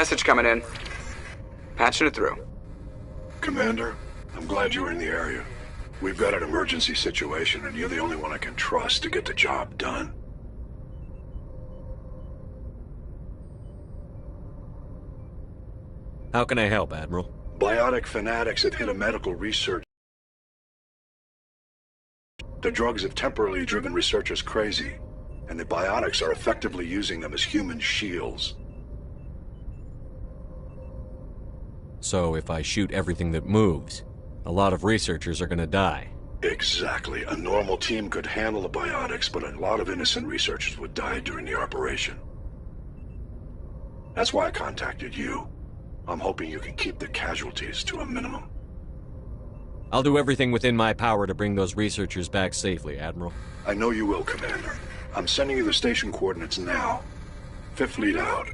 Message coming in. Patching it through. Commander, I'm glad you were in the area. We've got an emergency situation, and you're the only one I can trust to get the job done. How can I help, Admiral? Biotic fanatics have hit a medical research. The drugs have temporarily driven researchers crazy, and the biotics are effectively using them as human shields. So if I shoot everything that moves, a lot of researchers are gonna die. Exactly. A normal team could handle the biotics, but a lot of innocent researchers would die during the operation. That's why I contacted you. I'm hoping you can keep the casualties to a minimum. I'll do everything within my power to bring those researchers back safely, Admiral. I know you will, Commander. I'm sending you the station coordinates now. Fifth Fleet out.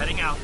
Heading out.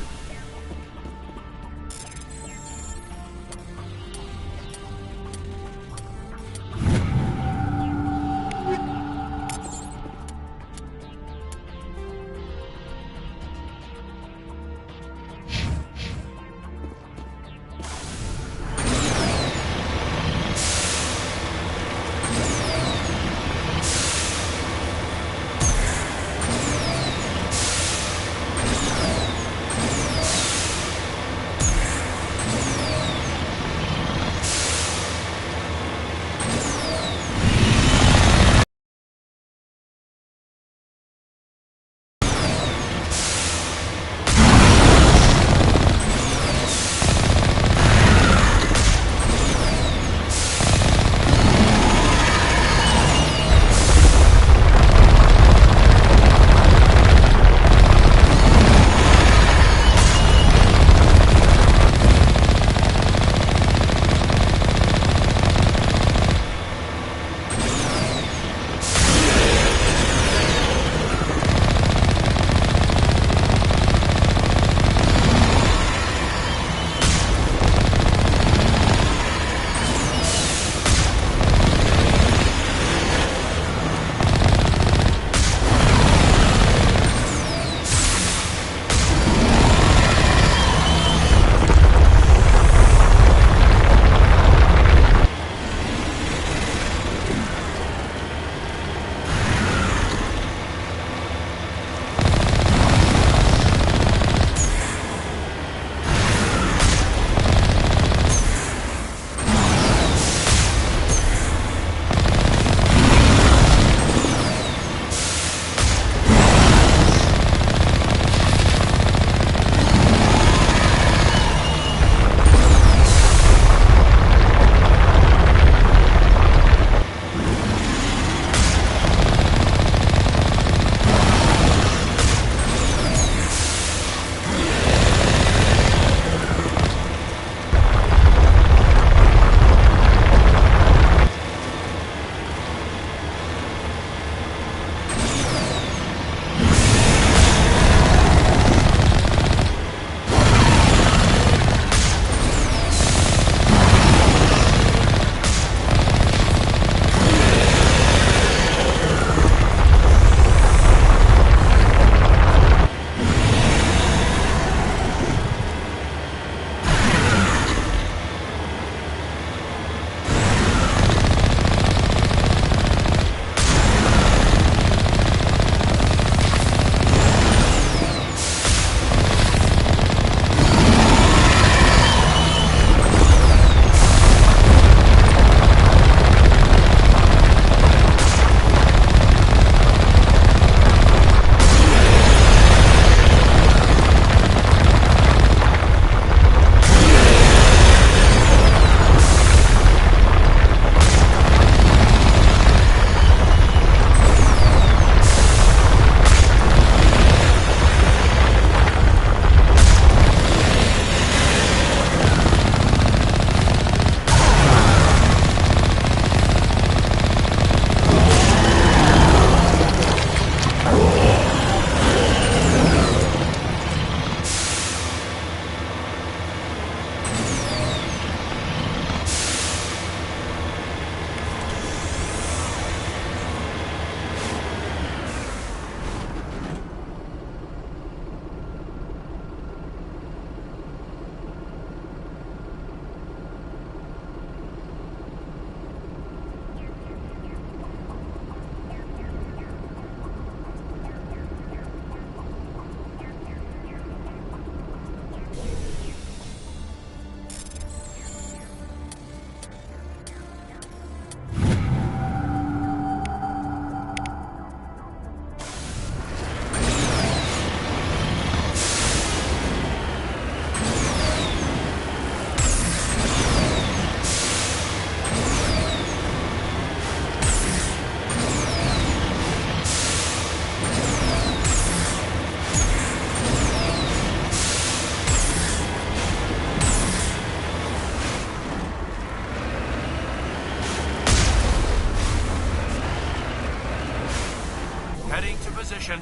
Heading to position.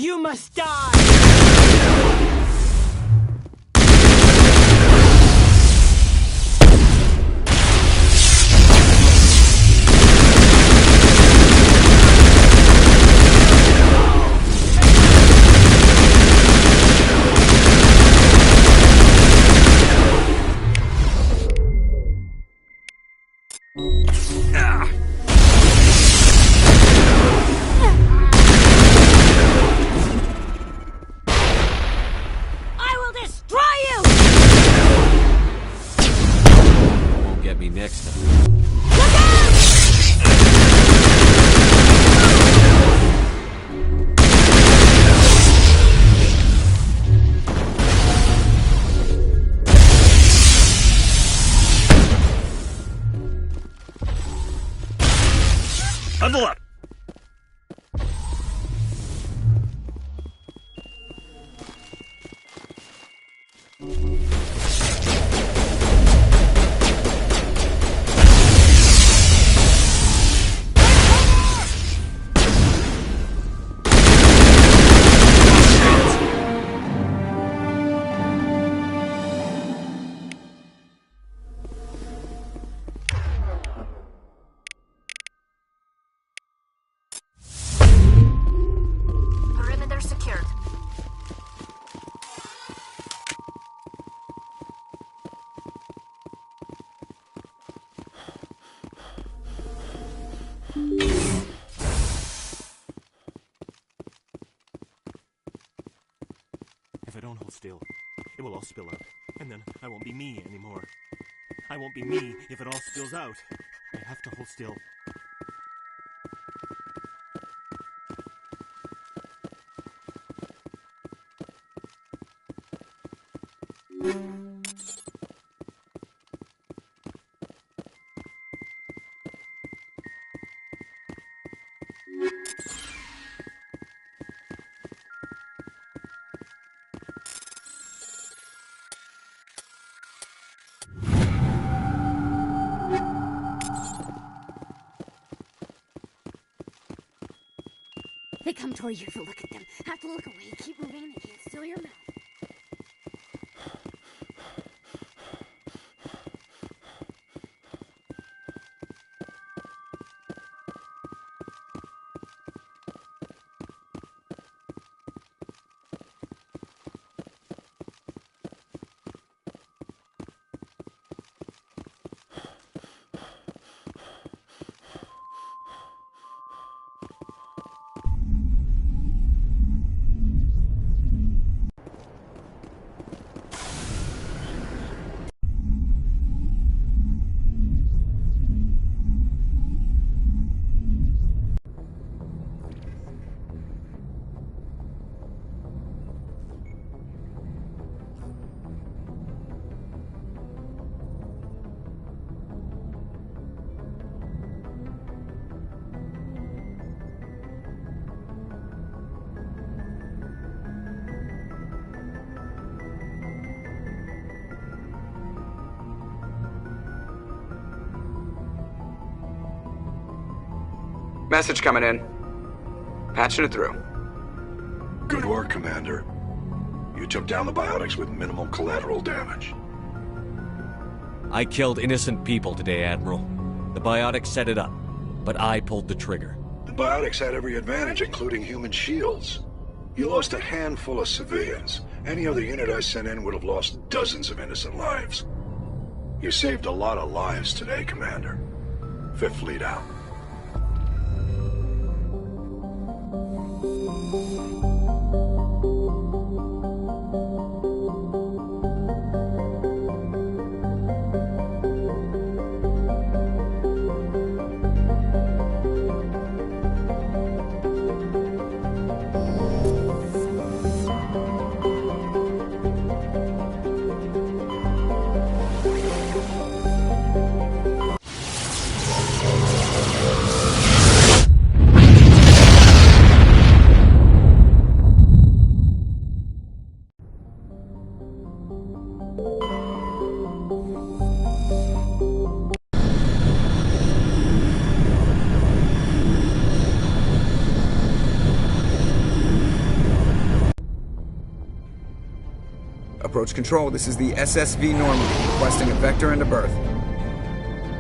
You must die! I will destroy you! Won't get me next time. Look out! Huddle up! Perimeter secured. If I don't hold still, it will all spill out, and then I won't be me anymore. I won't be me if it all spills out. I have to hold still. They come toward you, so look at them. Have to look away. Keep moving. They can't steal your mouth. Message coming in. Patching it through. Good work, Commander. You took down the biotics with minimal collateral damage. I killed innocent people today, Admiral. The biotics set it up, but I pulled the trigger. The biotics had every advantage, including human shields. You lost a handful of civilians. Any other unit I sent in would have lost dozens of innocent lives. You saved a lot of lives today, Commander. Fifth Fleet out. Approach control, this is the SSV Normandy, requesting a vector and a berth.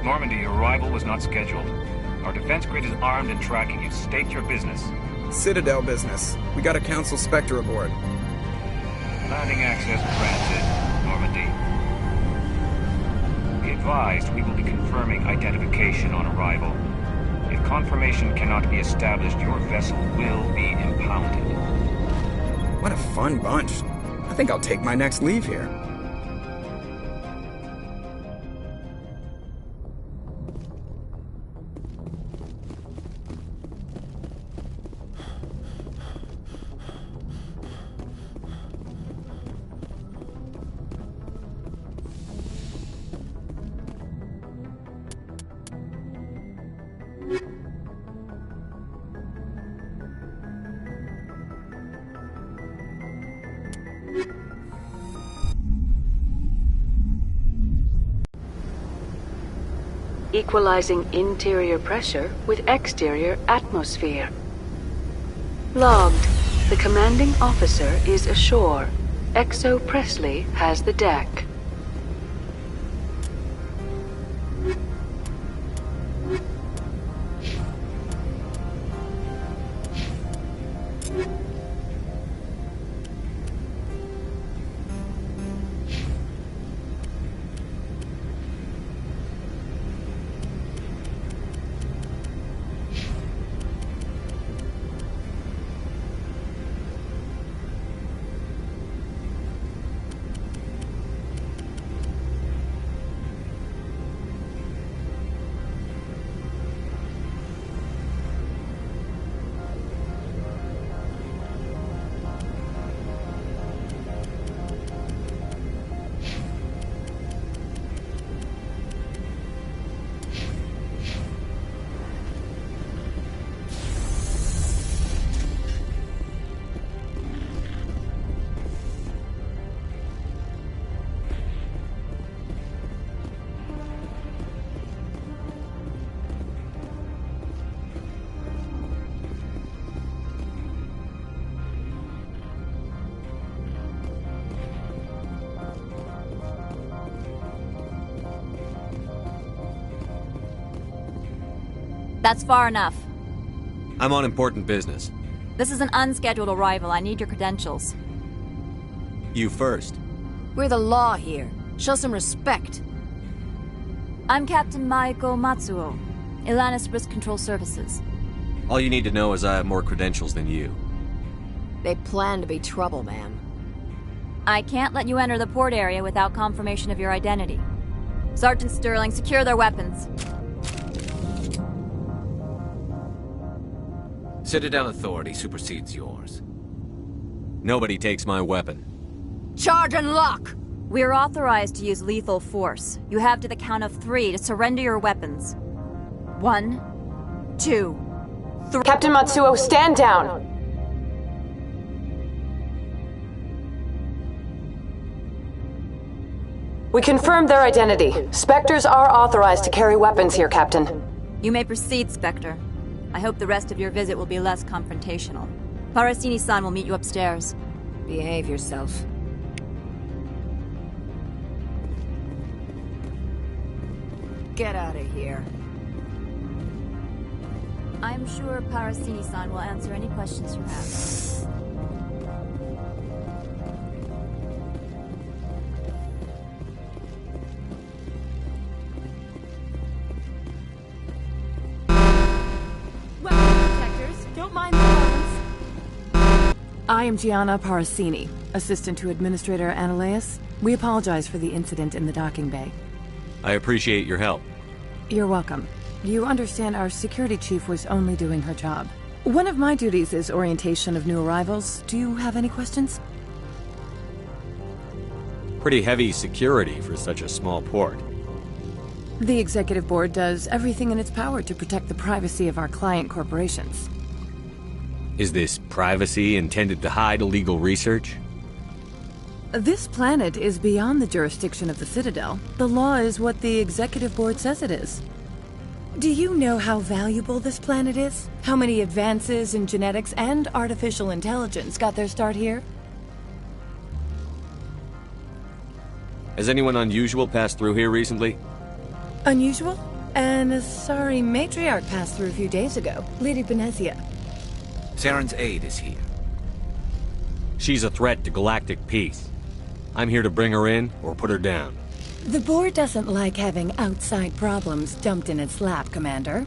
Normandy, your arrival was not scheduled. Our defense grid is armed and tracking you. State your business. Citadel business. We got a Council Spectre aboard. Landing access granted, Normandy. Be advised, we will be confirming identification on arrival. If confirmation cannot be established, your vessel will be impounded. What a fun bunch. I think I'll take my next leave here. Equalizing interior pressure with exterior atmosphere. Logged. The commanding officer is ashore. Exo Presley has the deck. That's far enough. I'm on important business. This is an unscheduled arrival. I need your credentials. You first. We're the law here. Show some respect. I'm Captain Maiko Matsuo, Ilanis Risk Control Services. All you need to know is I have more credentials than you. They plan to be trouble, ma'am. I can't let you enter the port area without confirmation of your identity. Sergeant Sterling, secure their weapons. Citadel authority supersedes yours. Nobody takes my weapon. Charge and lock! We're authorized to use lethal force. You have to the count of 3 to surrender your weapons. 1, 2, 3. Captain Matsuo, stand down! We confirmed their identity. Spectres are authorized to carry weapons here, Captain. You may proceed, Spectre. I hope the rest of your visit will be less confrontational. Parasini-san will meet you upstairs. Behave yourself. Get out of here. I'm sure Parasini-san will answer any questions you have. Don't mind the guns. I am Gianna Parasini, assistant to Administrator Ananias. We apologize for the incident in the docking bay. I appreciate your help. You're welcome. You understand our security chief was only doing her job. One of my duties is orientation of new arrivals. Do you have any questions? Pretty heavy security for such a small port. The Executive Board does everything in its power to protect the privacy of our client corporations. Is this privacy intended to hide illegal research? This planet is beyond the jurisdiction of the Citadel. The law is what the Executive Board says it is. Do you know how valuable this planet is? How many advances in genetics and artificial intelligence got their start here? Has anyone unusual passed through here recently? Unusual? An Asari matriarch passed through a few days ago. Lady Benezia. Saren's aide is here. She's a threat to galactic peace. I'm here to bring her in or put her down. The board doesn't like having outside problems dumped in its lap, Commander.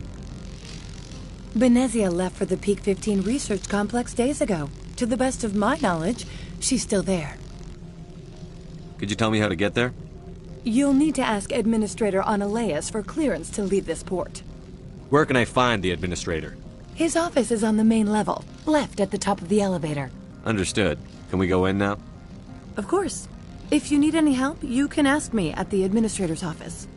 Benezia left for the Peak 15 research complex days ago. To the best of my knowledge, she's still there. Could you tell me how to get there? You'll need to ask Administrator Analeas for clearance to leave this port. Where can I find the Administrator? His office is on the main level, left at the top of the elevator. Understood. Can we go in now? Of course. If you need any help, you can ask me at the Administrator's office.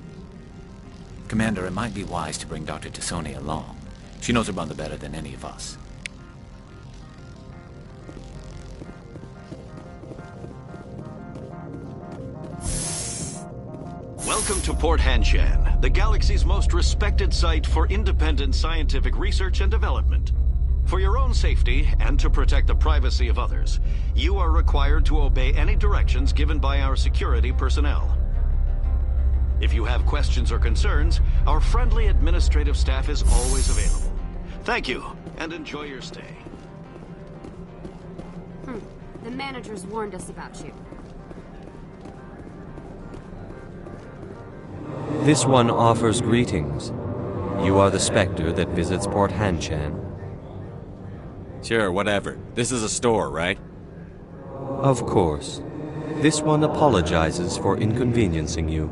Commander, it might be wise to bring Dr. T'Soni along. She knows her mother better than any of us. Welcome to Port Hanshan, the galaxy's most respected site for independent scientific research and development. For your own safety and to protect the privacy of others, you are required to obey any directions given by our security personnel. If you have questions or concerns, our friendly administrative staff is always available. Thank you, and enjoy your stay. The managers warned us about you. This one offers greetings. You are the Spectre that visits Port Hanshan. Sure, whatever. This is a store, right? Of course. This one apologizes for inconveniencing you.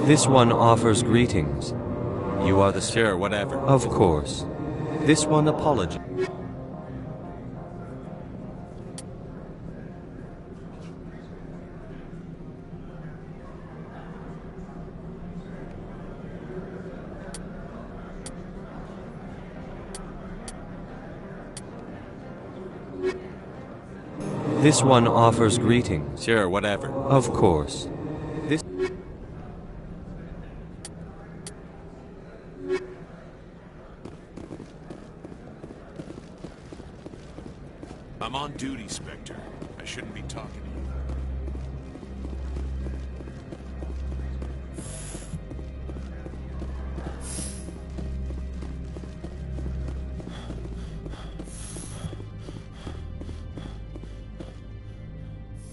This one offers greetings. You are the... Sure, whatever. Of course. This one apologizes. This one offers greetings. Sure, whatever. Of course. This... I'm on duty, Spectre. I shouldn't be talking to you.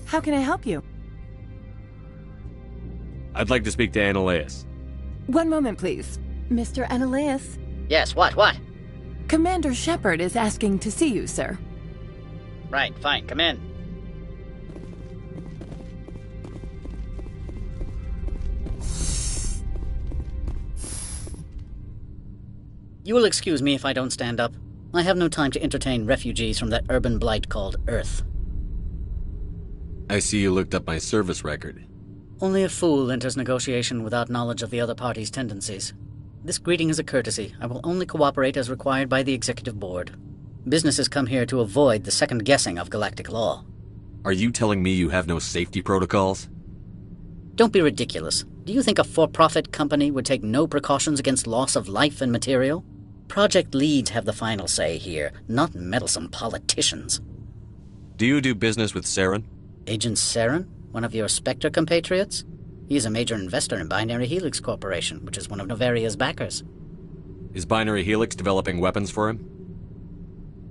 How can I help you? I'd like to speak to Analeas. One moment, please. Mr. Analeas? Yes, what? Commander Shepard is asking to see you, sir. Right, fine, come in. You will excuse me if I don't stand up. I have no time to entertain refugees from that urban blight called Earth. I see you looked up my service record. Only a fool enters negotiation without knowledge of the other party's tendencies. This greeting is a courtesy. I will only cooperate as required by the Executive Board. Businesses come here to avoid the second guessing of galactic law. Are you telling me you have no safety protocols? Don't be ridiculous. Do you think a for-profit company would take no precautions against loss of life and material? Project leads have the final say here, not meddlesome politicians. Do you do business with Saren? Agent Saren? One of your Spectre compatriots? He is a major investor in Binary Helix Corporation, which is one of Novaria's backers. Is Binary Helix developing weapons for him?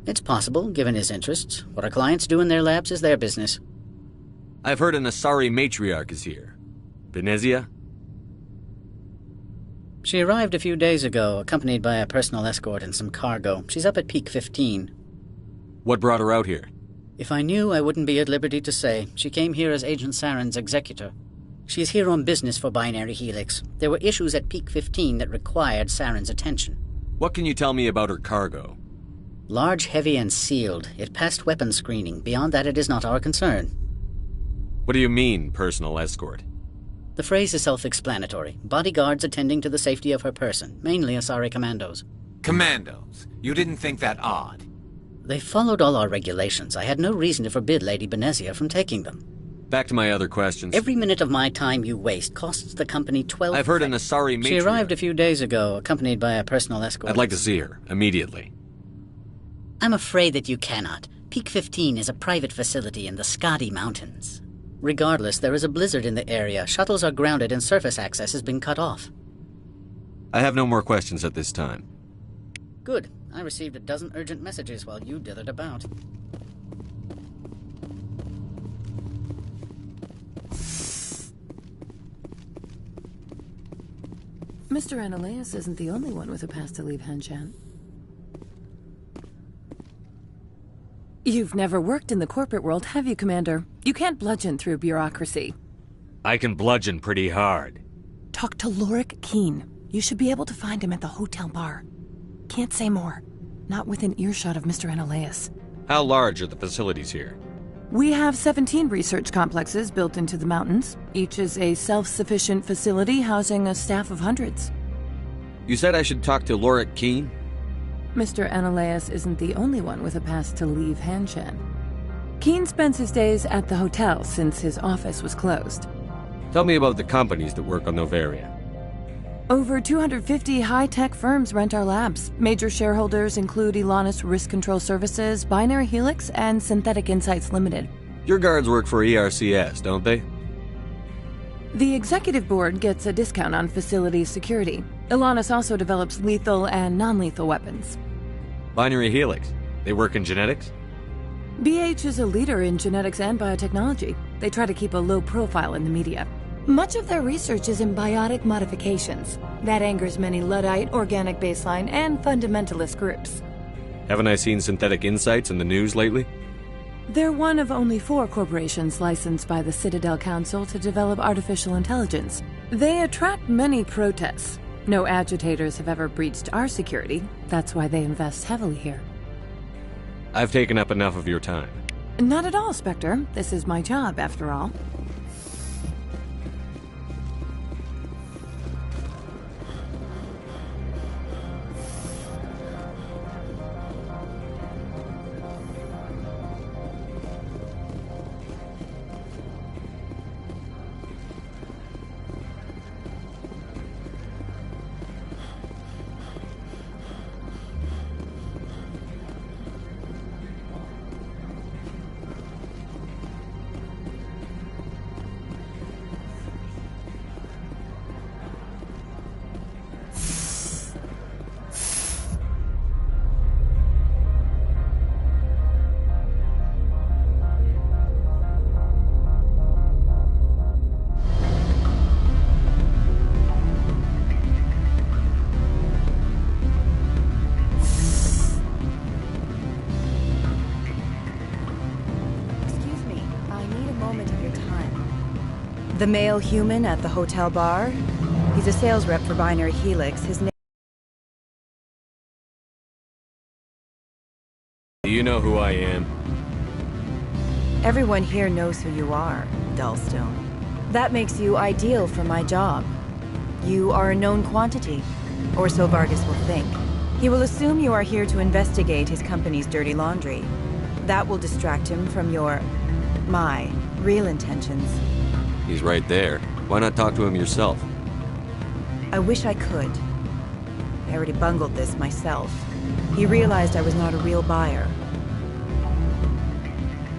It's possible, given his interests. What our clients do in their labs is their business. I've heard an Asari matriarch is here. Benezia? She arrived a few days ago, accompanied by a personal escort and some cargo. She's up at Peak 15. What brought her out here? If I knew, I wouldn't be at liberty to say. She came here as Agent Saren's executor. She is here on business for Binary Helix. There were issues at Peak 15 that required Saren's attention. What can you tell me about her cargo? Large, heavy, and sealed. It passed weapons screening. Beyond that, it is not our concern. What do you mean, personal escort? The phrase is self-explanatory. Bodyguards attending to the safety of her person, mainly Asari commandos. Commandos? You didn't think that odd? They followed all our regulations. I had no reason to forbid Lady Benezia from taking them. Back to my other questions. Every minute of my time you waste costs the company 12... I've heard an Asari matriarch. She arrived a few days ago, accompanied by a personal escort. I'd like to see her, immediately. I'm afraid that you cannot. Peak 15 is a private facility in the Skadi Mountains. Regardless, there is a blizzard in the area. Shuttles are grounded and surface access has been cut off. I have no more questions at this time. Good. I received a dozen urgent messages while you dithered about. Mr. Ananias isn't the only one with a pass to leave Hanshan. You've never worked in the corporate world, have you, Commander? You can't bludgeon through bureaucracy. I can bludgeon pretty hard. Talk to Lorik Keene. You should be able to find him at the hotel bar. Can't say more. Not within earshot of Mr. Ananias. How large are the facilities here? We have 17 research complexes built into the mountains. Each is a self-sufficient facility housing a staff of hundreds. You said I should talk to Lorik Keene? Mr. Ananias isn't the only one with a pass to leave Hanshan. Keene spends his days at the hotel since his office was closed. Tell me about the companies that work on Noveria. Over 250 high-tech firms rent our labs. Major shareholders include Elanus Risk Control Services, Binary Helix, and Synthetic Insights Limited. Your guards work for ERCS, don't they? The executive board gets a discount on facility security. Elanus also develops lethal and non-lethal weapons. Binary Helix. They work in genetics? BH is a leader in genetics and biotechnology. They try to keep a low profile in the media. Much of their research is in biotic modifications. That angers many Luddite, organic baseline, and fundamentalist groups. Haven't I seen Synthetic Insights in the news lately? They're one of only 4 corporations licensed by the Citadel Council to develop artificial intelligence. They attract many protests. No agitators have ever breached our security. That's why they invest heavily here. I've taken up enough of your time. Not at all, Spectre. This is my job, after all. The male human at the hotel bar? He's a sales rep for Binary Helix. His name... Do you know who I am? Everyone here knows who you are, Dullstone. That makes you ideal for my job. You are a known quantity, or so Vargas will think. He will assume you are here to investigate his company's dirty laundry. That will distract him from my real intentions. He's right there. Why not talk to him yourself? I wish I could. I already bungled this myself. He realized I was not a real buyer.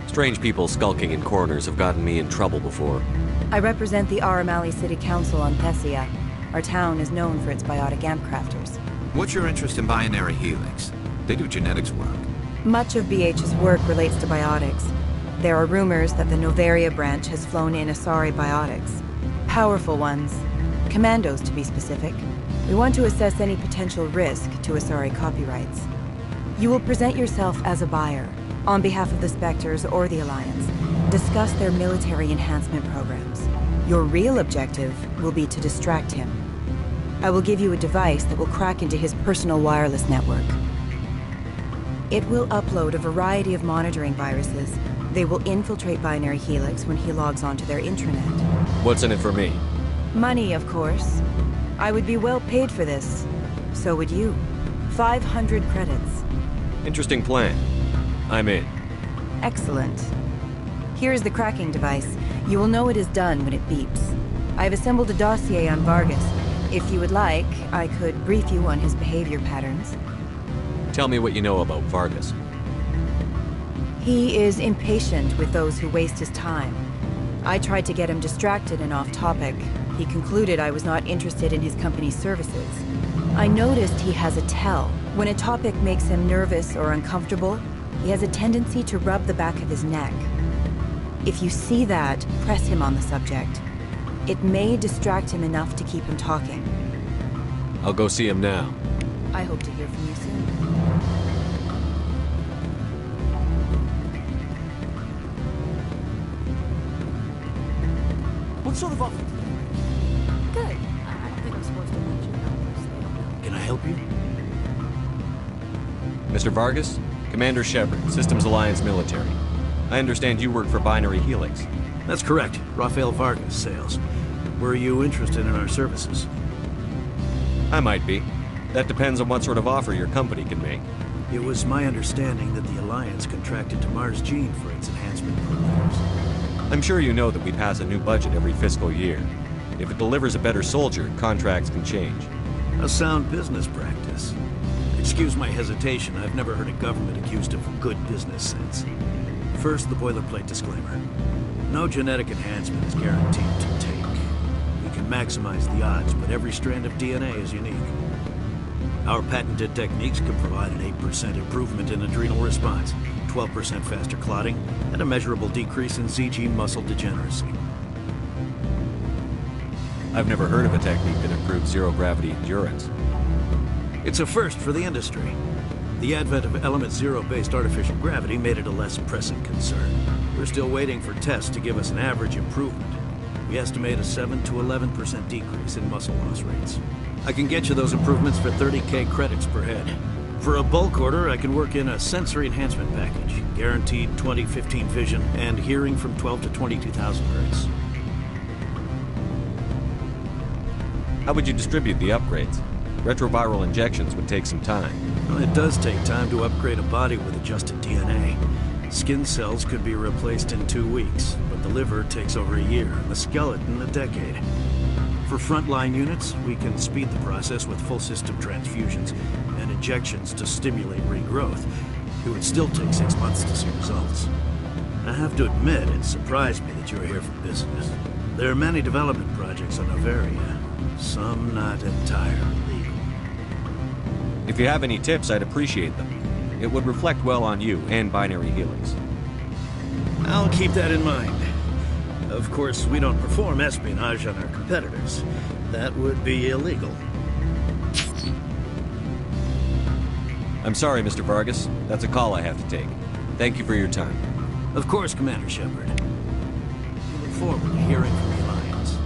Strange people skulking in corners have gotten me in trouble before. I represent the Aramali City Council on Thessia. Our town is known for its biotic amp crafters. What's your interest in Binary Helix? They do genetics work. Much of BH's work relates to biotics. There are rumors that the Noveria branch has flown in Asari biotics. Powerful ones. Commandos, to be specific. We want to assess any potential risk to Asari copyrights. You will present yourself as a buyer, on behalf of the Spectres or the Alliance. Discuss their military enhancement programs. Your real objective will be to distract him. I will give you a device that will crack into his personal wireless network. It will upload a variety of monitoring viruses. They will infiltrate Binary Helix when he logs onto their intranet. What's in it for me? Money, of course. I would be well paid for this. So would you. 500 credits. Interesting plan. I'm in. Excellent. Here's the cracking device. You will know it is done when it beeps. I've assembled a dossier on Vargas. If you would like, I could brief you on his behavior patterns. Tell me what you know about Vargas. He is impatient with those who waste his time. I tried to get him distracted and off topic. He concluded I was not interested in his company's services. I noticed he has a tell. When a topic makes him nervous or uncomfortable, he has a tendency to rub the back of his neck. If you see that, press him on the subject. It may distract him enough to keep him talking. I'll go see him now. I hope to hear from you soon. What sort of offer? Good. I don't think I'm supposed to mention numbers. They don't know. Can I help you? Mr. Vargas? Commander Shepard, Systems Alliance Military. I understand you work for Binary Helix. That's correct. Rafael Vargas, sales. Were you interested in our services? I might be. That depends on what sort of offer your company can make. It was my understanding that the Alliance contracted to Mars Gene for its enhancement programs. I'm sure you know that we pass a new budget every fiscal year. If it delivers a better soldier, contracts can change. A sound business practice. Excuse my hesitation, I've never heard a government accused of good business sense. First, the boilerplate disclaimer. No genetic enhancement is guaranteed to take. We can maximize the odds, but every strand of DNA is unique. Our patented techniques can provide an 8% improvement in adrenal response, 12% faster clotting, and a measurable decrease in ZG muscle degeneracy. I've never heard of a technique that improves zero-gravity endurance. It's a first for the industry. The advent of Element Zero-based artificial gravity made it a less pressing concern. We're still waiting for tests to give us an average improvement. We estimate a 7 to 11% decrease in muscle loss rates. I can get you those improvements for 30K credits per head. For a bulk order, I can work in a sensory enhancement package, guaranteed 20/15 vision, and hearing from 12 to 22,000 hertz. How would you distribute the upgrades? Retroviral injections would take some time. Well, it does take time to upgrade a body with adjusted DNA. Skin cells could be replaced in 2 weeks, but the liver takes over a year, and the skeleton a decade. For frontline units, we can speed the process with full system transfusions and injections to stimulate regrowth. It would still take 6 months to see results. I have to admit, it surprised me that you're here for business. There are many development projects on Noveria, some not entirely legal. If you have any tips, I'd appreciate them. It would reflect well on you and Binary Helix. I'll keep that in mind. Of course, we don't perform espionage on our competitors. That would be illegal. I'm sorry, Mr. Vargas. That's a call I have to take. Thank you for your time. Of course, Commander Shepard. We look forward to hearing from the Alliance.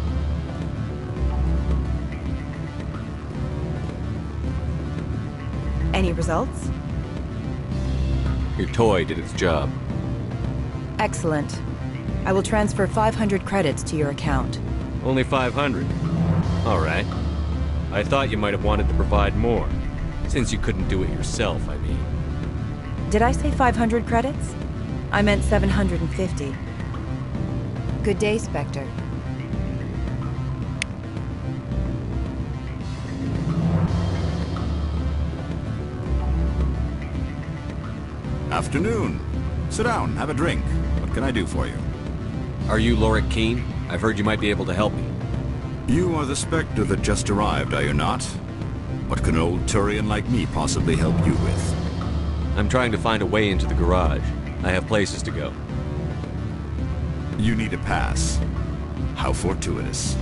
Any results? Your toy did its job. Excellent. I will transfer 500 credits to your account. Only 500. All right. I thought you might have wanted to provide more. Since you couldn't do it yourself, I mean. Did I say 500 credits? I meant 750. Good day, Spectre. Afternoon. Sit down, have a drink. What can I do for you? Are you Lorik Quiin? I've heard you might be able to help me. You are the Spectre that just arrived, are you not? What can an old Turian like me possibly help you with? I'm trying to find a way into the garage. I have places to go. You need a pass. How fortuitous.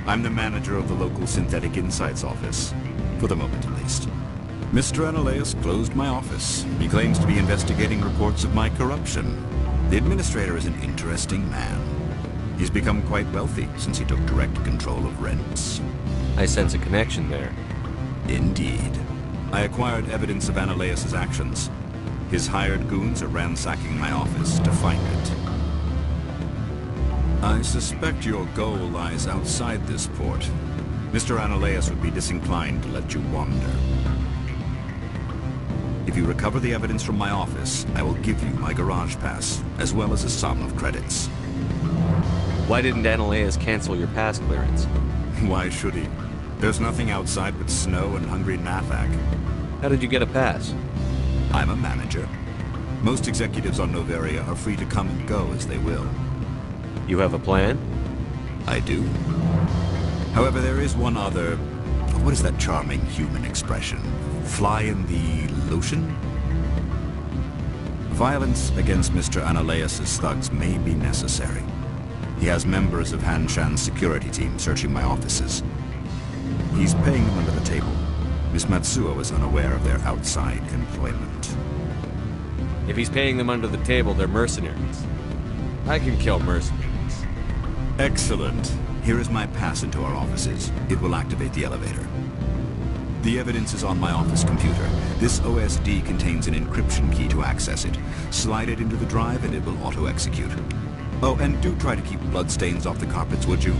I'm the manager of the local Synthetic Insights office. For the moment, at least. Mr. Analaeus closed my office. He claims to be investigating reports of my corruption. The administrator is an interesting man. He's become quite wealthy since he took direct control of rents. I sense a connection there. Indeed. I acquired evidence of Analaeus' actions. His hired goons are ransacking my office to find it. I suspect your goal lies outside this port. Mr. Analaeus would be disinclined to let you wander. If you recover the evidence from my office, I will give you my garage pass, as well as a sum of credits. Why didn't Analeas cancel your pass clearance? Why should he? There's nothing outside but snow and hungry Nathak. How did you get a pass? I'm a manager. Most executives on Noveria are free to come and go as they will. You have a plan? I do. However, there is one other... What is that charming human expression? Fly in the lotion? Violence against Mr. Analeas' thugs may be necessary. He has members of Han Shan's security team searching my offices. He's paying them under the table. Miss Matsuo is unaware of their outside employment. If he's paying them under the table, they're mercenaries. I can kill mercenaries. Excellent. Here is my pass into our offices. It will activate the elevator. The evidence is on my office computer. This OSD contains an encryption key to access it. Slide it into the drive and it will auto-execute. Oh, and do try to keep bloodstains off the carpets, would you?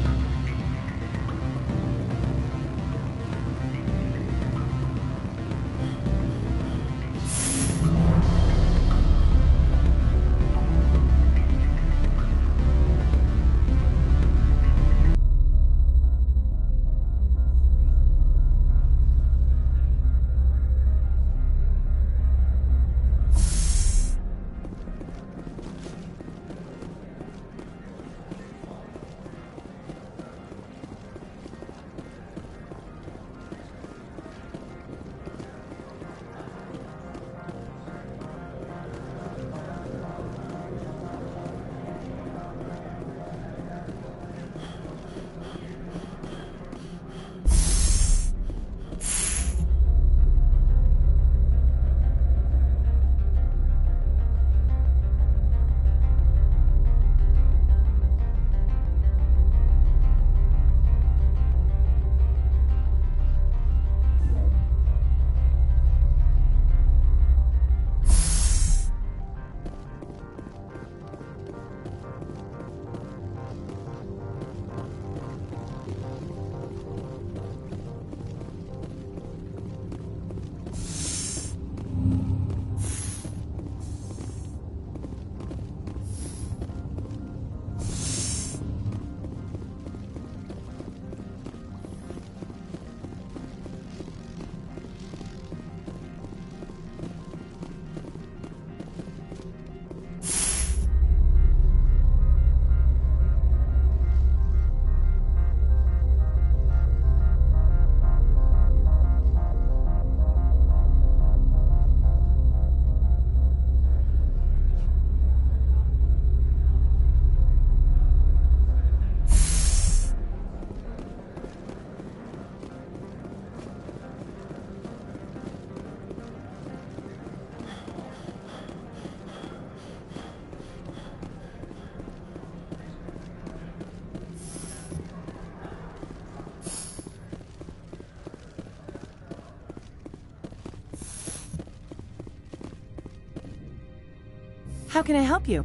How can I help you?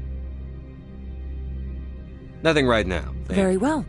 Nothing right now. Very well.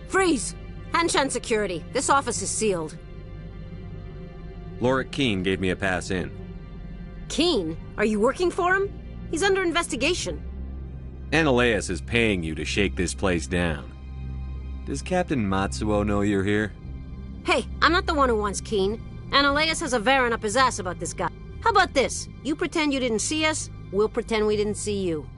Freeze! Han Shan Security. This office is sealed. Lorik Keene gave me a pass in. Keene? Are you working for him? He's under investigation. Analeas is paying you to shake this place down. Does Captain Matsuo know you're here? Hey, I'm not the one who wants Keene. Analeas has a Varen up his ass about this guy. How about this? You pretend you didn't see us, we'll pretend we didn't see you.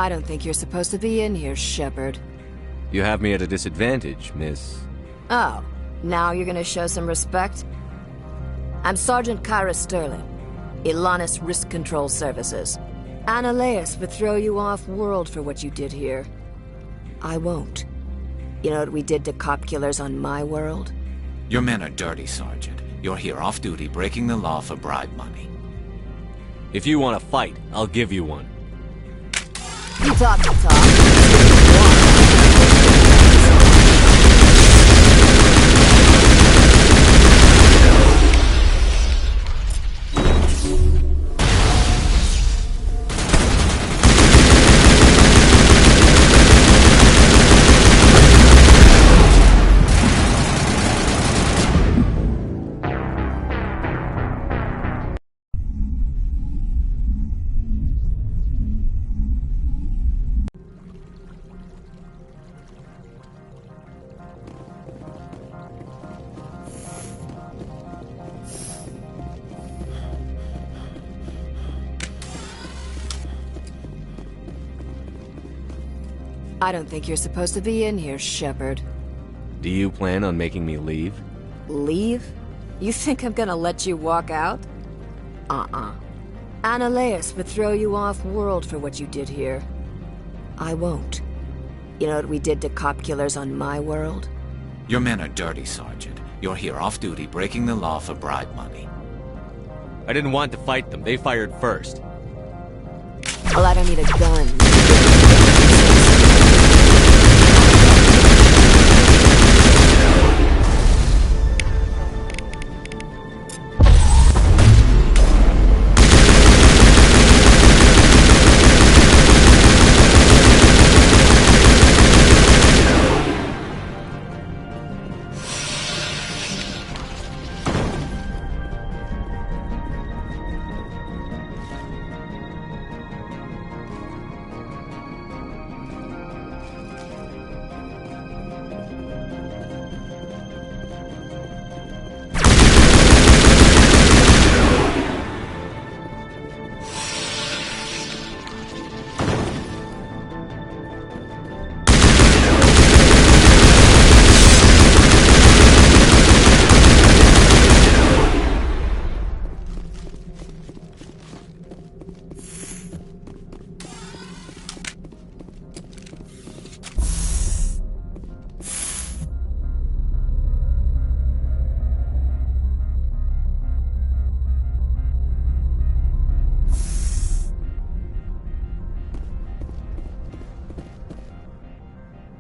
I don't think you're supposed to be in here, Shepard. You have me at a disadvantage, Miss... Oh, now you're gonna show some respect? I'm Sergeant Kyra Sterling, Ilanis Risk Control Services. Annaleus would throw you off-world for what you did here. I won't. You know what we did to cop killers on my world? Your men are dirty, Sergeant. You're here off-duty, breaking the law for bribe money. If you want to fight, I'll give you one. You talk the talk. I don't think you're supposed to be in here, Shepard. Do you plan on making me leave? Leave? You think I'm gonna let you walk out? Annaleus would throw you off-world for what you did here. I won't. You know what we did to cop killers on my world? Your men are dirty, Sergeant. You're here off-duty, breaking the law for bribe money. I didn't want to fight them. They fired first. Well, I don't need a gun.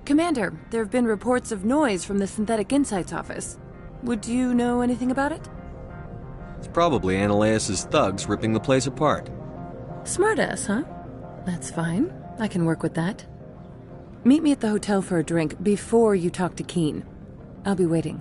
Commander, there have been reports of noise from the Synthetic Insights office. Would you know anything about it? It's probably Annaleus' thugs ripping the place apart. Smartass, huh? That's fine. I can work with that. Meet me at the hotel for a drink before you talk to Keen. I'll be waiting.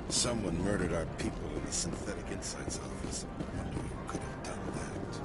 Someone murdered our people in the Synthetic Insights office. I wonder who could have done that.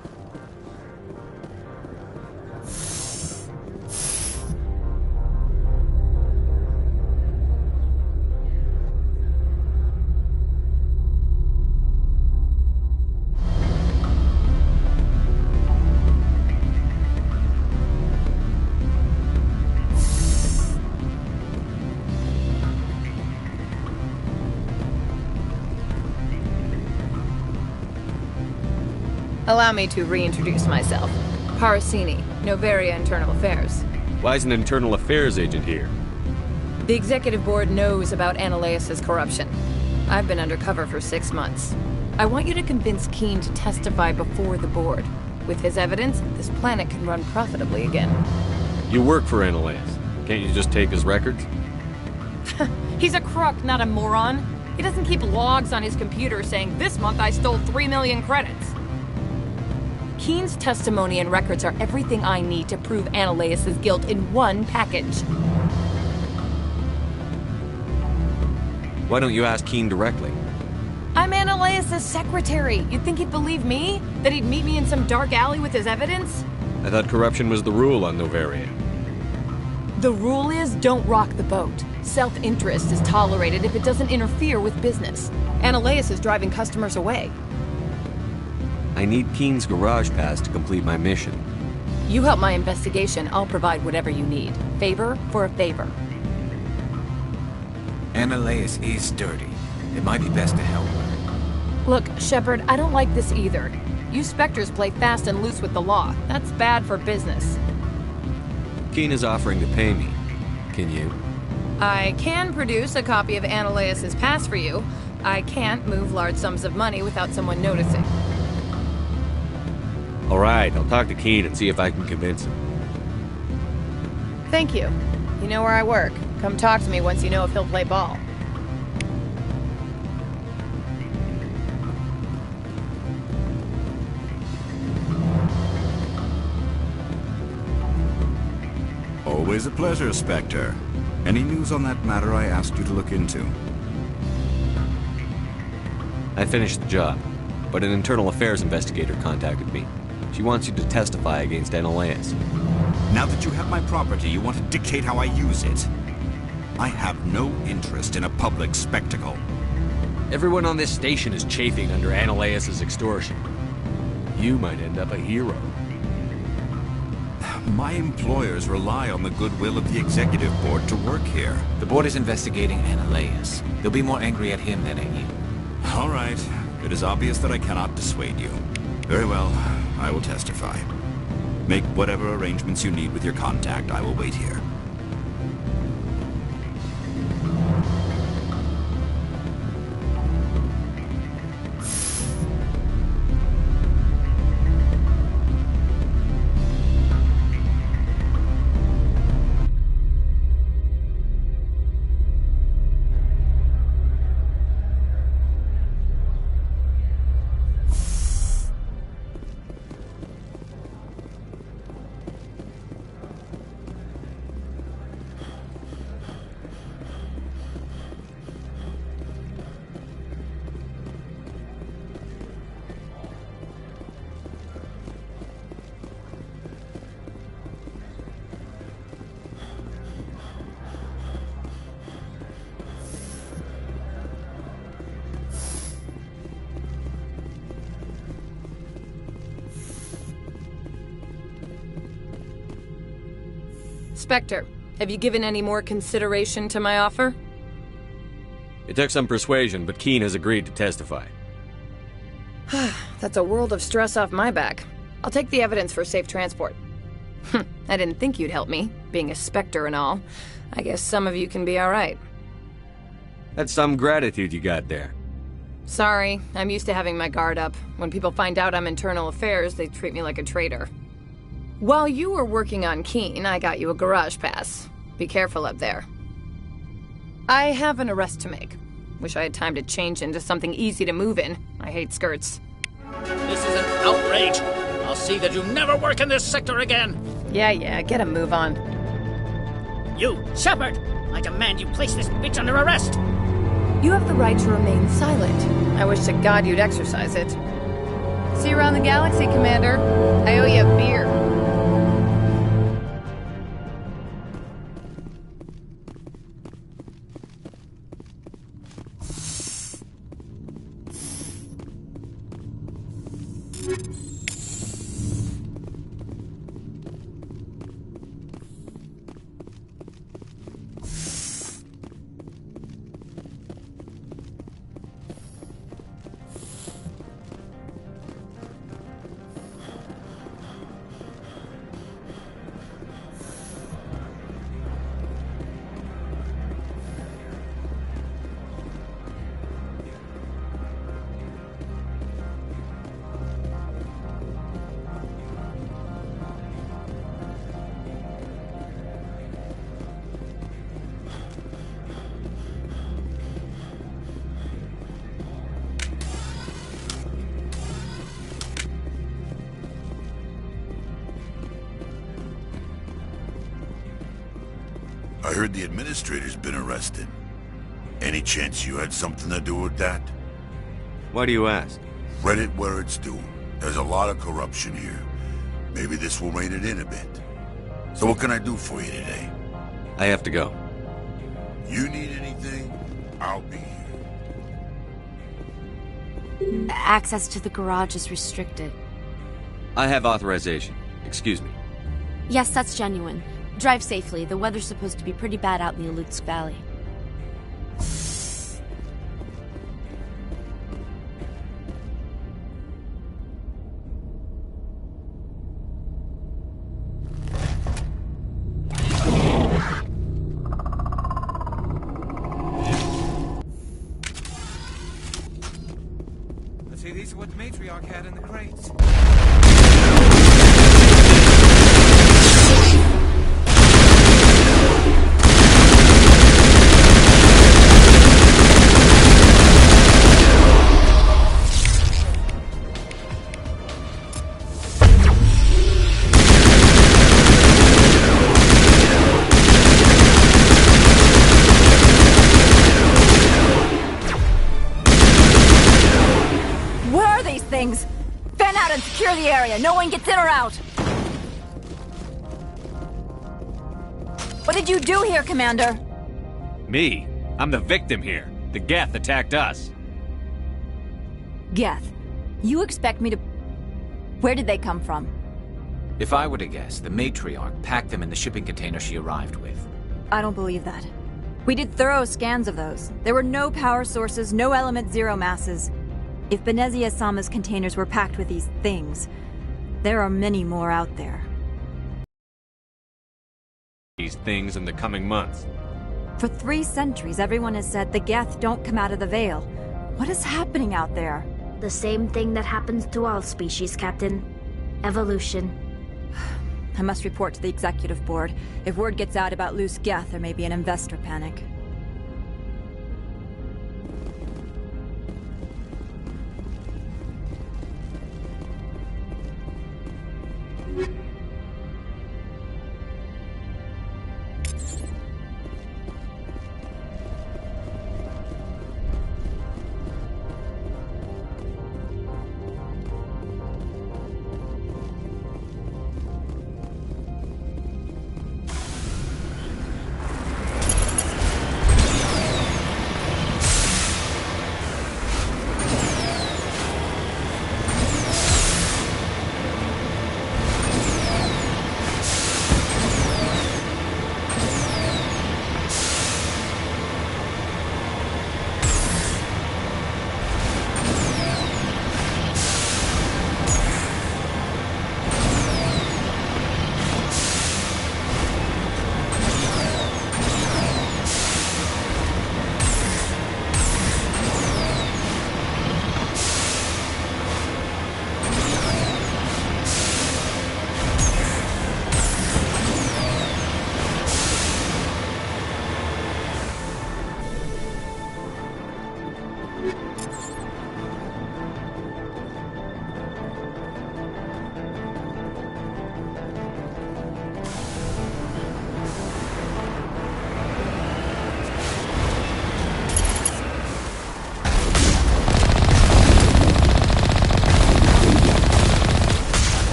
Allow me to reintroduce myself. Parasini, Noveria Internal Affairs. Why is an internal affairs agent here? The Executive Board knows about Annaleus' corruption. I've been undercover for 6 months. I want you to convince Keen to testify before the Board. With his evidence, this planet can run profitably again. You work for Annaleus. Can't you just take his records? He's a crook, not a moron. He doesn't keep logs on his computer saying, "This month I stole 3 million credits." Keen's testimony and records are everything I need to prove Annaleus' guilt in one package. Why don't you ask Keen directly? I'm Annaleus' secretary. You'd think he'd believe me? That he'd meet me in some dark alley with his evidence? I thought corruption was the rule on Noveria. The rule is don't rock the boat. Self-interest is tolerated if it doesn't interfere with business. Analeus is driving customers away. I need Keen's garage pass to complete my mission. You help my investigation, I'll provide whatever you need. Favor for a favor. Analeus is dirty. It might be best to help her. Look, Shepard, I don't like this either. You Spectres play fast and loose with the law. That's bad for business. Keen is offering to pay me. Can you? I can produce a copy of Analeus' pass for you. I can't move large sums of money without someone noticing. Alright, I'll talk to Keen and see if I can convince him. Thank you. You know where I work. Come talk to me once you know if he'll play ball. Always a pleasure, Spectre. Any news on that matter I asked you to look into? I finished the job, but an internal affairs investigator contacted me. She wants you to testify against Analeus. Now that you have my property, you want to dictate how I use it. I have no interest in a public spectacle. Everyone on this station is chafing under Analeus' extortion. You might end up a hero. My employers rely on the goodwill of the executive board to work here. The board is investigating Analeus. They'll be more angry at him than at you. All right. It is obvious that I cannot dissuade you. Very well. I will testify. Make whatever arrangements you need with your contact. I will wait here. Spectre, have you given any more consideration to my offer? It took some persuasion, but Keen has agreed to testify. That's a world of stress off my back. I'll take the evidence for safe transport. I didn't think you'd help me, being a Spectre and all. I guess some of you can be alright. That's some gratitude you got there. Sorry, I'm used to having my guard up. When people find out I'm internal affairs, they treat me like a traitor. While you were working on Keen, I got you a garage pass. Be careful up there. I have an arrest to make. Wish I had time to change into something easy to move in. I hate skirts. This is an outrage. I'll see that you never work in this sector again. Yeah, get a move on. You, Shepard! I demand you place this bitch under arrest! You have the right to remain silent. I wish to God you'd exercise it. See you around the galaxy, Commander. I owe you a beer. I heard the administrator's been arrested. Any chance you had something to do with that? Why do you ask? Read it where it's due. There's a lot of corruption here. Maybe this will rein it in a bit. So what can I do for you today? I have to go. You need anything, I'll be here. Access to the garage is restricted. I have authorization. Excuse me. Yes, that's genuine. Drive safely. The weather's supposed to be pretty bad out in the Alutsk Valley. Let's see, these are what the matriarch had in the crates. Where are these things? Fan out and secure the area. No one gets in or out. What did you do here, Commander? Me? I'm the victim here. The Geth attacked us. Geth, you expect me to... Where did they come from? If I were to guess, the matriarch packed them in the shipping container she arrived with. I don't believe that. We did thorough scans of those. There were no power sources, no element zero masses. If Benezia Sama's containers were packed with these things, there are many more out there. These things in the coming months. For 3 centuries, everyone has said the Geth don't come out of the Veil. What is happening out there? The same thing that happens to all species, Captain. Evolution. I must report to the Executive Board. If word gets out about loose Geth, there may be an investor panic.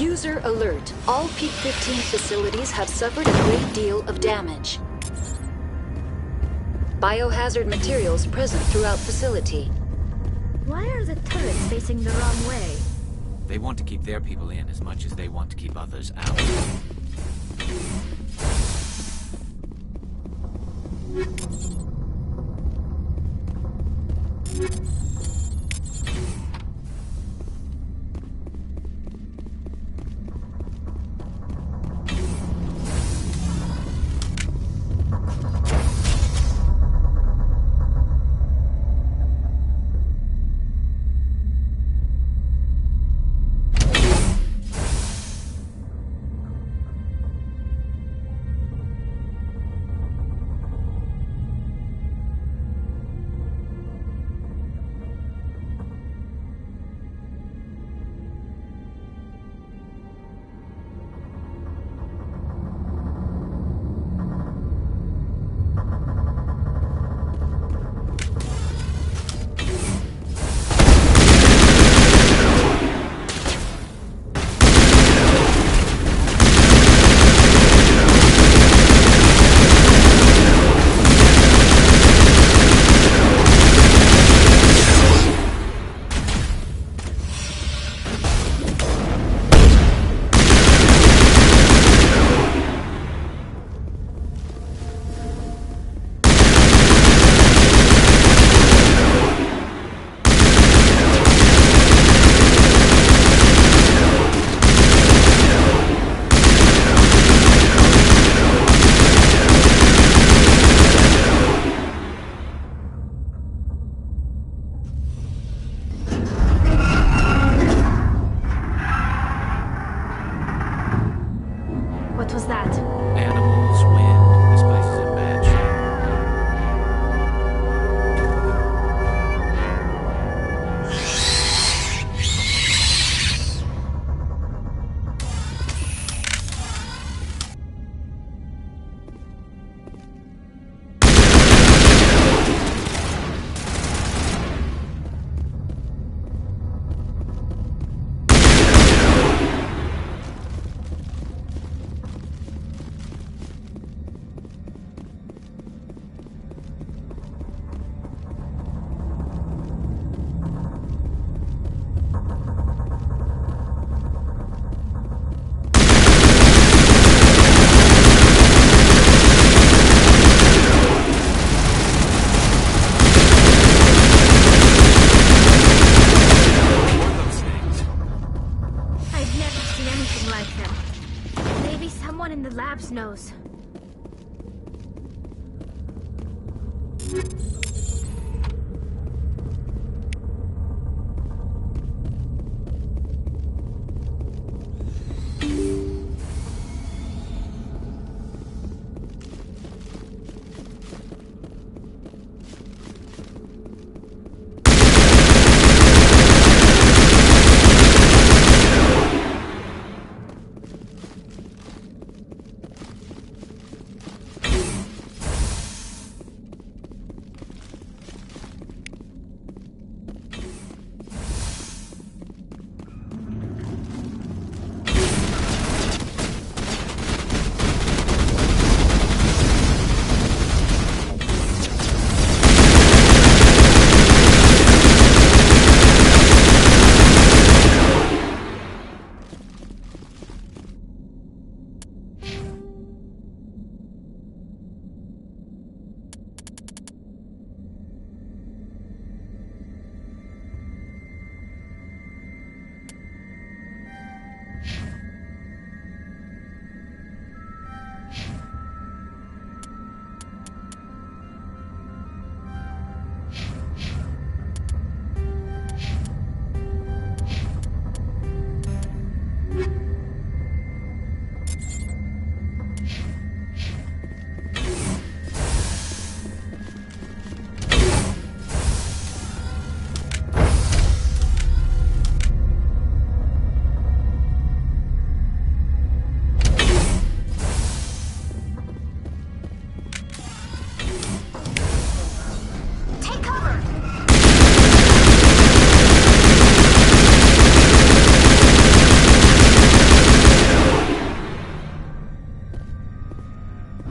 User alert. All Peak 15 facilities have suffered a great deal of damage. Biohazard materials present throughout facility. Why are the turrets facing the wrong way? They want to keep their people in as much as they want to keep others out. What was that? Animals, wind. This place is in bad shape. In the labs knows.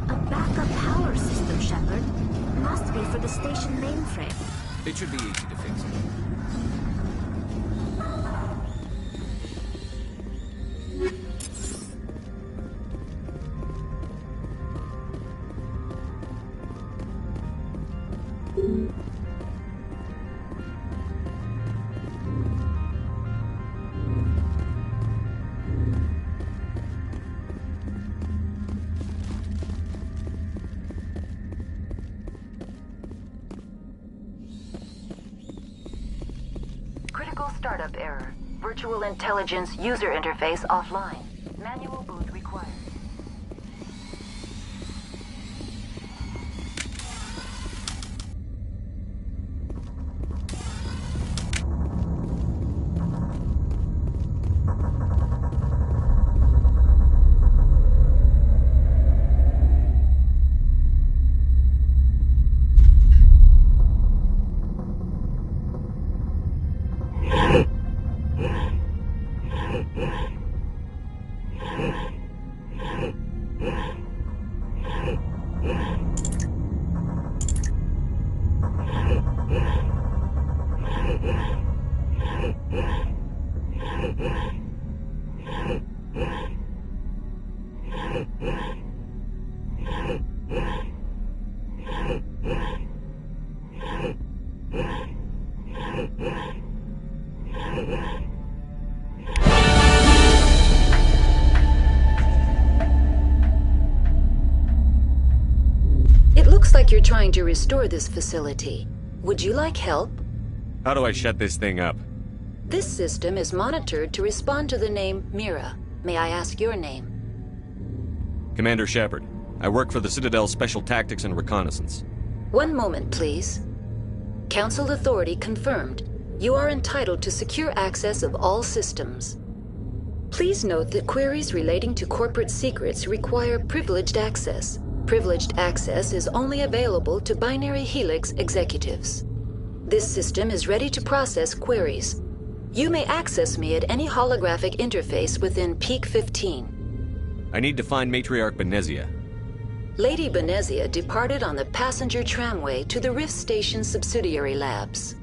A backup power system, Shepard. Must be for the station mainframe. It should be easy to fix. Startup error. Virtual intelligence user interface offline. Manual boot required. Looks like you're trying to restore this facility. Would you like help? How do I shut this thing up? This system is monitored to respond to the name Mira. May I ask your name? Commander Shepard. I work for the Citadel Special Tactics and Reconnaissance. One moment, please. Council authority confirmed. You are entitled to secure access of all systems. Please note that queries relating to corporate secrets require privileged access. Privileged access is only available to Binary Helix executives. This system is ready to process queries. You may access me at any holographic interface within Peak 15. I need to find Matriarch Benezia. Lady Benezia departed on the passenger tramway to the Rift Station subsidiary labs.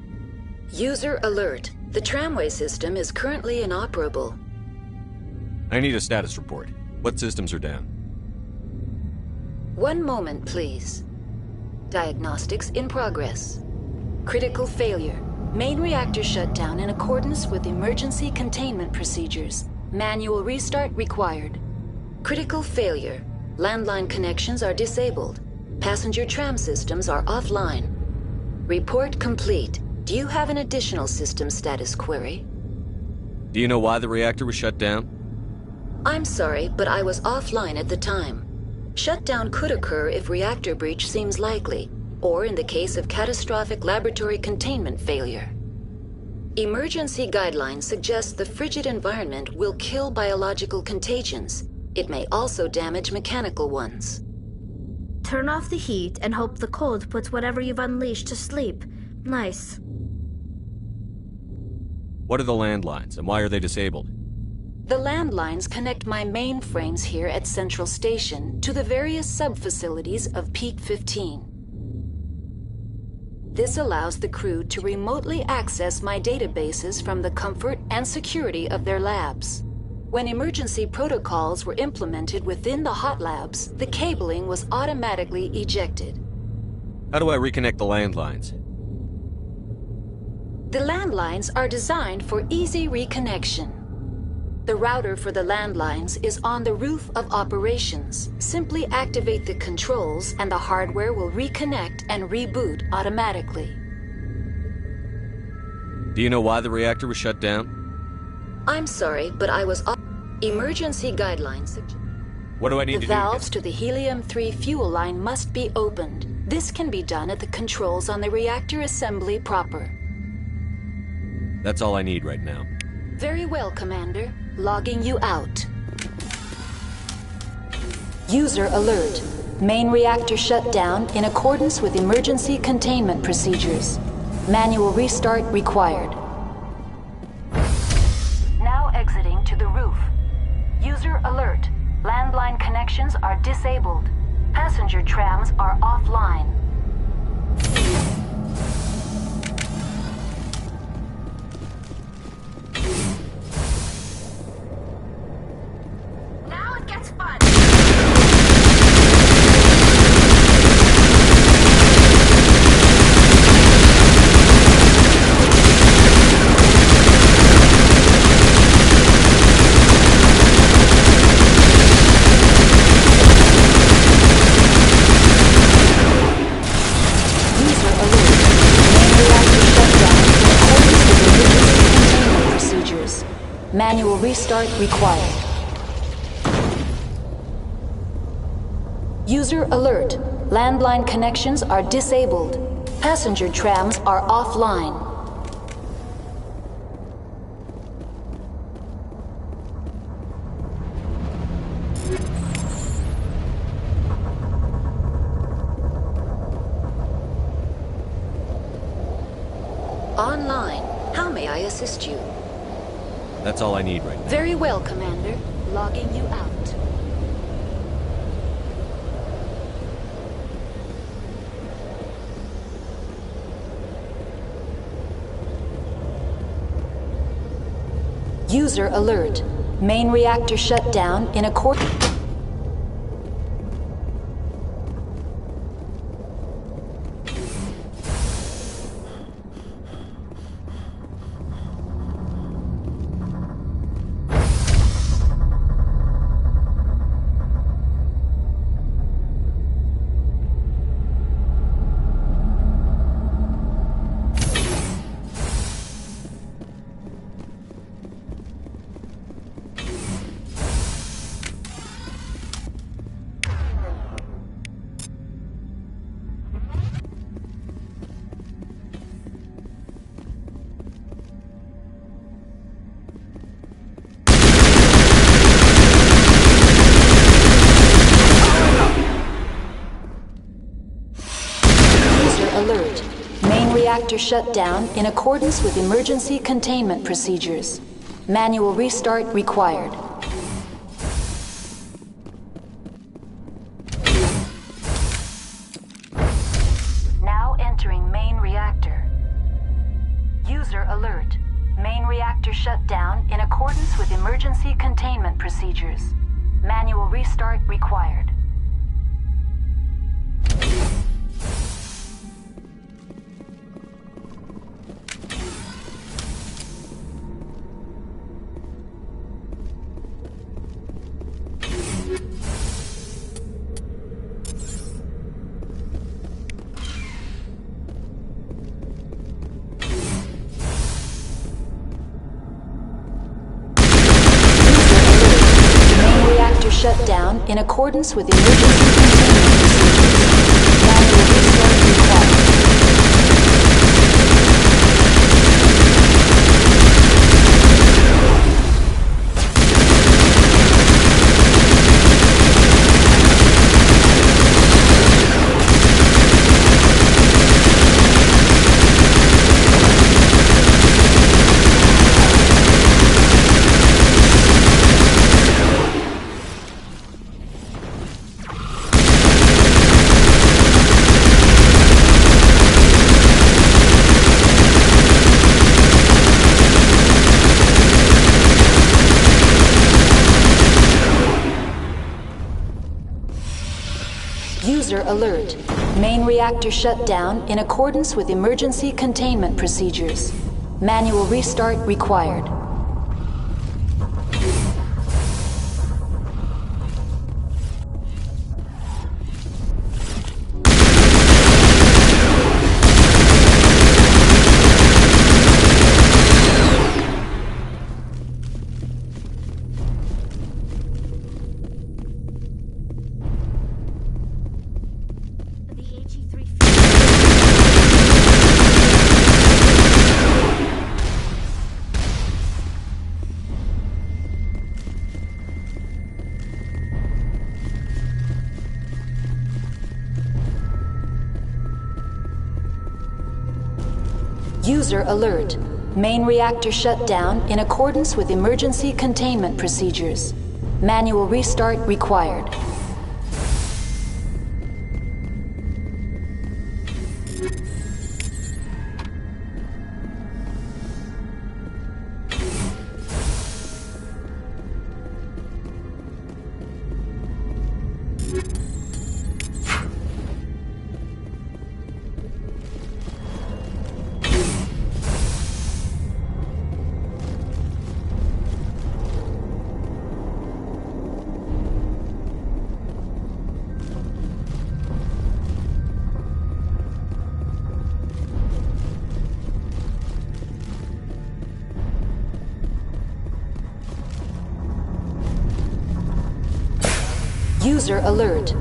User alert. The tramway system is currently inoperable. I need a status report. What systems are down? One moment, please. Diagnostics in progress. Critical failure. Main reactor shut down in accordance with emergency containment procedures. Manual restart required. Critical failure. Landline connections are disabled. Passenger tram systems are offline. Report complete. Do you have an additional system status query? Do you know why the reactor was shut down? I'm sorry, but I was offline at the time. Shutdown could occur if reactor breach seems likely, or in the case of catastrophic laboratory containment failure. Emergency guidelines suggest the frigid environment will kill biological contagions. It may also damage mechanical ones. Turn off the heat and hope the cold puts whatever you've unleashed to sleep. Nice. What are the landlines, and why are they disabled? The landlines connect my mainframes here at Central Station to the various sub-facilities of Peak 15. This allows the crew to remotely access my databases from the comfort and security of their labs. When emergency protocols were implemented within the hot labs, the cabling was automatically ejected. How do I reconnect the landlines? The landlines are designed for easy reconnection. The router for the landlines is on the roof of operations. Simply activate the controls and the hardware will reconnect and reboot automatically. Do you know why the reactor was shut down? I'm sorry, but I was off. Emergency guidelines. What do I need to do? The valves to the Helium-3 fuel line must be opened. This can be done at the controls on the reactor assembly proper. That's all I need right now. Very well, Commander. Logging you out. User alert. Main reactor shut down in accordance with emergency containment procedures. Manual restart required. Now exiting to the roof. User alert. Landline connections are disabled. Passenger trams are offline. restart required. User alert. Landline connections are disabled. Passenger trams are offline. Online. How may I assist you? That's all I need right now. Very well, Commander. Logging you out. User alert. Main reactor shut down in accordance. Alert. Main reactor shut down in accordance with emergency containment procedures. Manual restart required. Now entering main reactor. User alert. Main reactor shut down in accordance with emergency containment procedures. Manual restart required. Shut down in accordance with emergency containment procedures. Manual restart required. User alert. Main reactor shut down in accordance with emergency containment procedures. Manual restart required. User alert. Main reactor shut down in accordance with emergency containment procedures. Manual restart required. User alert.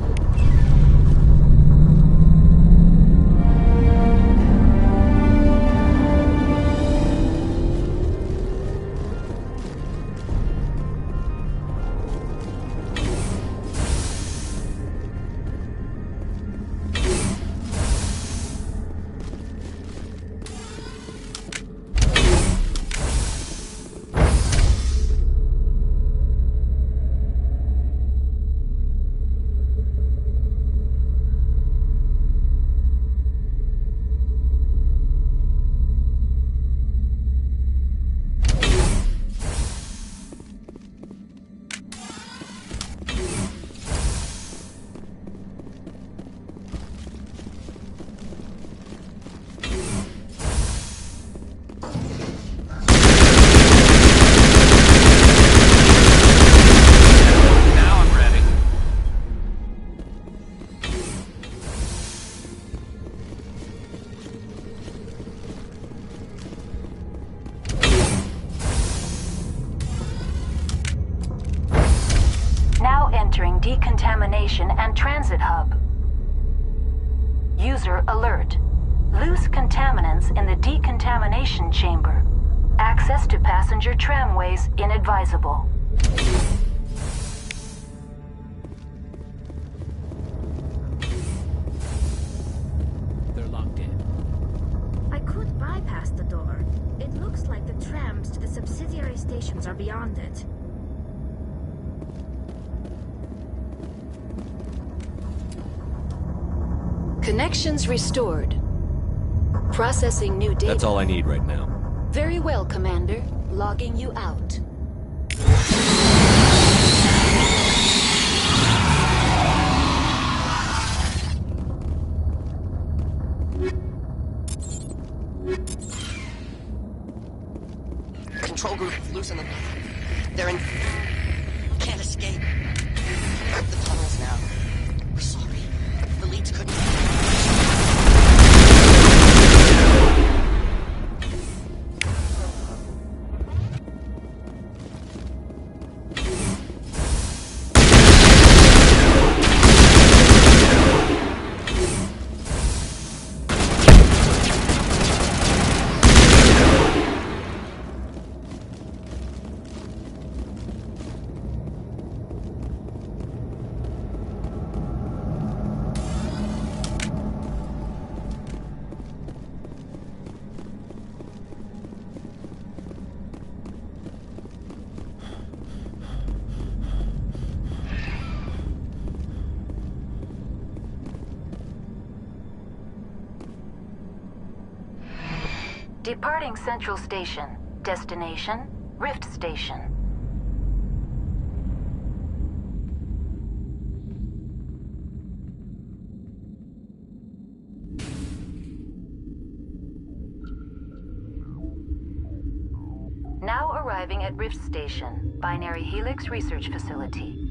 Entering decontamination and transit hub. User alert. Loose contaminants in the decontamination chamber. Access to passenger tramways inadvisable. They're locked in. I could bypass the door. It looks like the trams to the subsidiary stations are beyond it. Connections restored. Processing new data. That's all I need right now. Very well, Commander. Logging you out. Control group, loosen them. They're in... Can't escape. The tunnels now. We're sorry. The leads couldn't... Departing Central Station. Destination, Rift Station. Now arriving at Rift Station, Binary Helix Research Facility.